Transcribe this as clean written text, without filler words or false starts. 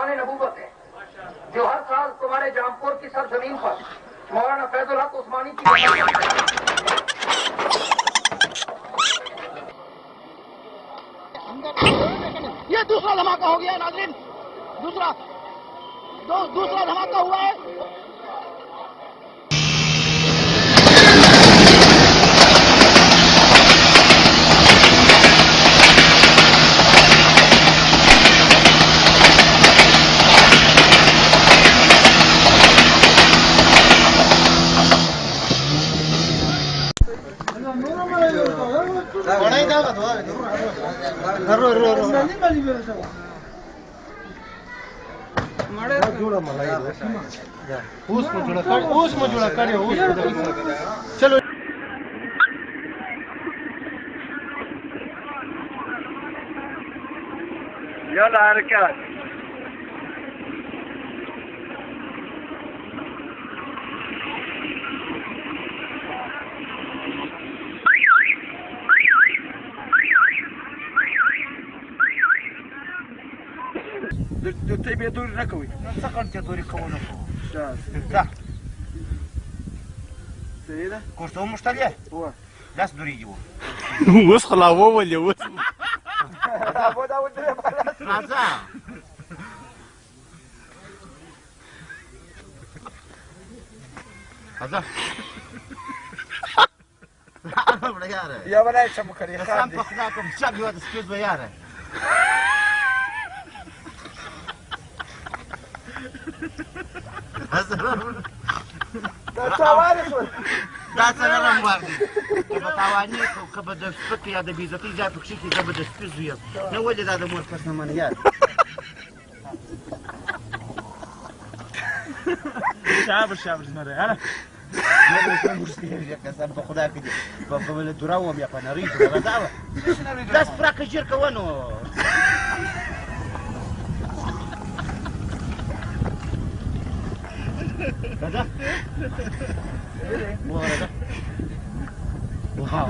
फैजान नबूवत है जो हर साल तुम्हारे जामपुर की सरजमीन पर मौलाना फैजुल हक उस्मानी की ये दूसरा धमाका हो गया नाज़रीन, दूसरा धमाका हुआ है। चलो يلا حركات تبي دوري نكوي سكنت دوري كونه شاف صح سيده كورسهم مشتريه هو لاس دوري يجيبوا وسخلا ولا وسخ ابو داود رازا هذا يا بنات شبكه يا سام خالد بخناكم شاب يواد سكيز بياره دا چاوارش دا څنګه واردی کله تاوانی کله د سپک یا د بیزتی ځای په کې کې د سپیز وي نو ولې دا د مور پس نه من یاد شابر زمره انا قسم په خدا کې په بل دراوم یا په نری دا دا سپراکه جیر کوونو هذا مو هذا واه